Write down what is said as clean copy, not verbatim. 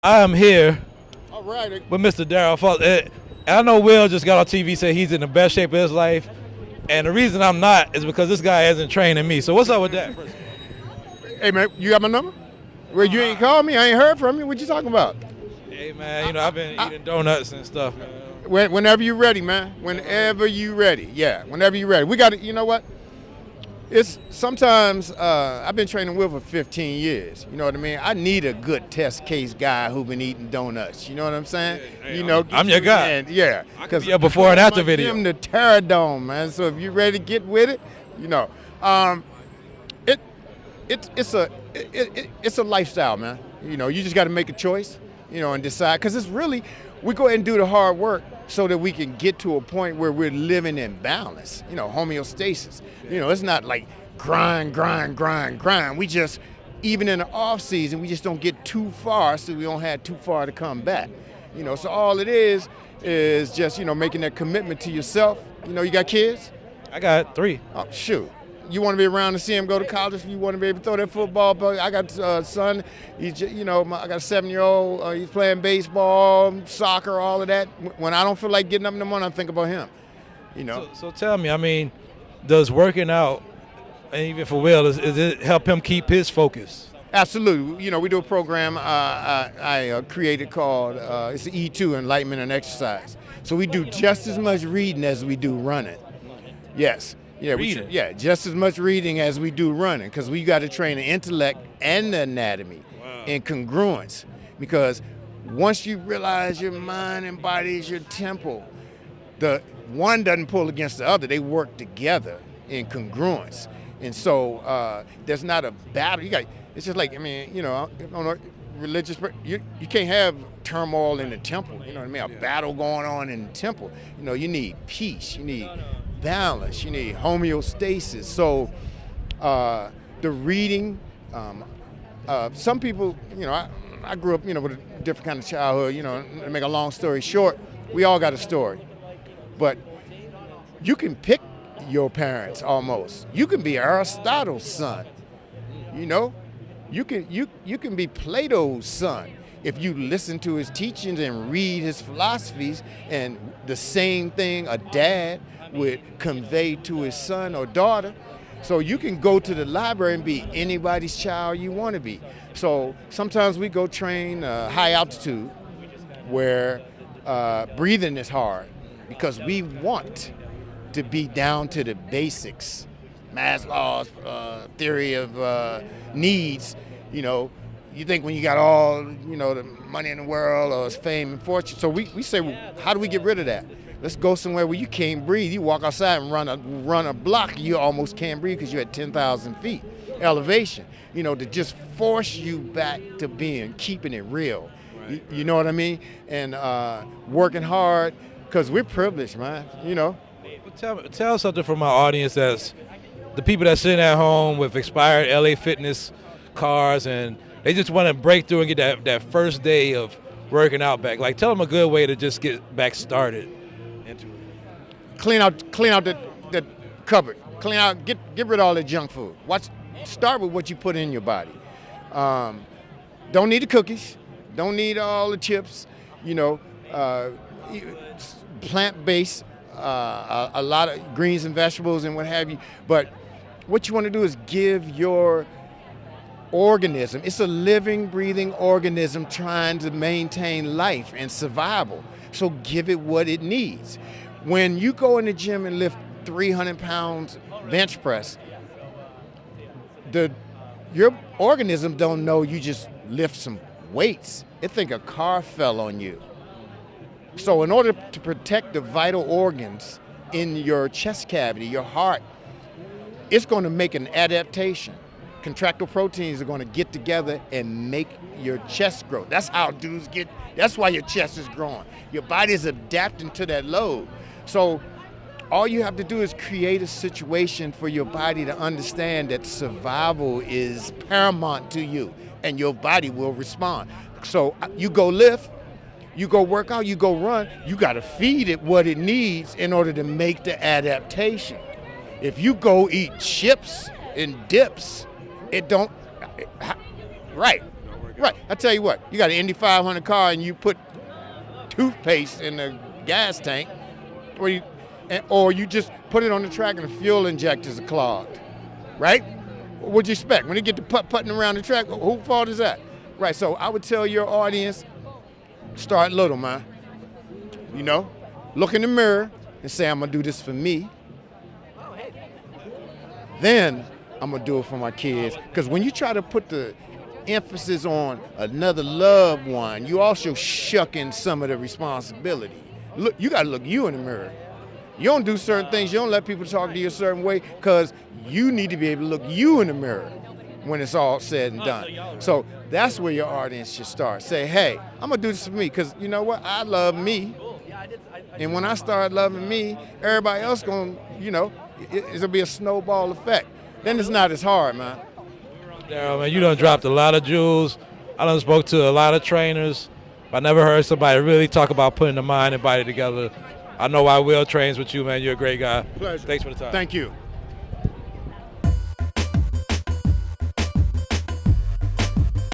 I am here All right. with Mr. Darrell. I know Will just got on TV, said he's in the best shape of his life. And the reason I'm not is because this guy hasn't trained me. So what's up with that? Hey, man, you got my number? Well, you ain't called me. I ain't heard from you. What you talking about? Hey, man, I've been eating donuts and stuff, man. Whenever you're ready, man. Whenever you're ready. Yeah, whenever you're ready. We got to, you know what? It's sometimes, I've been training Will for 15 years. You know what I mean? I need a good test case guy who been eating donuts. You know what I'm saying? Hey, I'm your guy. And, yeah. I can be a before and after video. I'm the Terradome, man. So if you're ready to get with it, you know. It's a lifestyle, man. You know, you just got to make a choice, you know, and decide. Because it's really, we go ahead and do the hard work so that we can get to a point where we're living in balance, you know, homeostasis. You know, it's not like grind. We just, even in the off season, we just don't get too far so we don't have too far to come back. You know, so all it is just, you know, making that commitment to yourself. You know, you got kids? I got 3. Oh, shoot. You want to be around to see him go to college. You want to be able to throw that football. But I got a son. He's just, you know, I got a 7-year-old. He's playing baseball, soccer, all of that. When I don't feel like getting up in the morning, I think about him. You know. So tell me, I mean, does working out, and even for Will, is it help him keep his focus? Absolutely. You know, we do a program I created called it's the E2, Enlightenment and Exercise. So we do just as much reading as we do running. Yes. Yeah, just as much reading as we do running, because we got to train the intellect and the anatomy in congruence. Because once you realize your mind and body is your temple, the one doesn't pull against the other; they work together in congruence. And so there's not a battle. It's just like, I mean, you know, on a religious, you can't have turmoil in the temple. You know what I mean? A battle going on in the temple. You know, you need peace. You need balance, you need homeostasis. So the reading, some people, you know, I grew up, you know, with a different kind of childhood, you know, to make a long story short, we all got a story. But you can pick your parents almost. You can be Aristotle's son, you know? You can be Plato's son if you listen to his teachings and read his philosophies, and the same thing a dad would convey to his son or daughter. So you can go to the library and be anybody's child you want to be. So sometimes we go train high altitude where breathing is hard because we want to be down to the basics. Maslow's theory of needs, you know, you think when you got all, you know, the money in the world or fame and fortune. So we say, well, how do we get rid of that? Let's go somewhere where you can't breathe. You walk outside and run a block, you almost can't breathe because you're at 10,000 feet elevation. You know, to just force you back to keeping it real. Right. You know what I mean? And working hard, because we're privileged, man. You know. Tell something from my audience that's the people that sitting at home with expired LA Fitness cars and they just want to break through and get that first day of working out back. Like, tell them a good way to just get back started into it. Clean out the cupboard. Clean out, get rid of all that junk food. Start with what you put in your body. Don't need the cookies. Don't need all the chips. You know, plant-based, a lot of greens and vegetables and what have you. But what you want to do is give your organism, it's a living, breathing organism trying to maintain life and survival. So give it what it needs. When you go in the gym and lift 300 pounds bench press, your organism don't know you just lift some weights. It think a car fell on you. So in order to protect the vital organs in your chest cavity, your heart, it's going to make an adaptation. Contractile proteins are going to get together and make your chest grow. That's how dudes get, that's why your chest is growing. Your body is adapting to that load. So all you have to do is create a situation for your body to understand that survival is paramount to you and your body will respond. So you go lift, you go work out, you go run, you got to feed it what it needs in order to make the adaptation. If you go eat chips and dips, it don't, right. Right. I tell you what, you got an Indy 500 car and you put toothpaste in the gas tank, or you just put it on the track and the fuel injectors are clogged, right? What'd you expect? When they get to putting around the track, whose fault is that? Right, so I would tell your audience, start little, man. You know, look in the mirror and say, I'm gonna do this for me. Then I'm gonna do it for my kids. Because when you try to put the emphasis on another loved one, you also shucking some of the responsibility. Look, you gotta look you in the mirror. You don't do certain things, you don't let people talk to you a certain way, because you need to be able to look you in the mirror when it's all said and done. So that's where your audience should start. Say, hey, I'm gonna do this for me, because you know what, I love me. And when I start loving me, everybody else gonna, you know, it's gonna be a snowball effect. Then it's not as hard, man. Darrell, man, you done dropped a lot of jewels. I done spoke to a lot of trainers. I never heard somebody really talk about putting the mind and body together. I know why Will trains with you, man. You're a great guy. Pleasure. Thanks for the time. Thank you.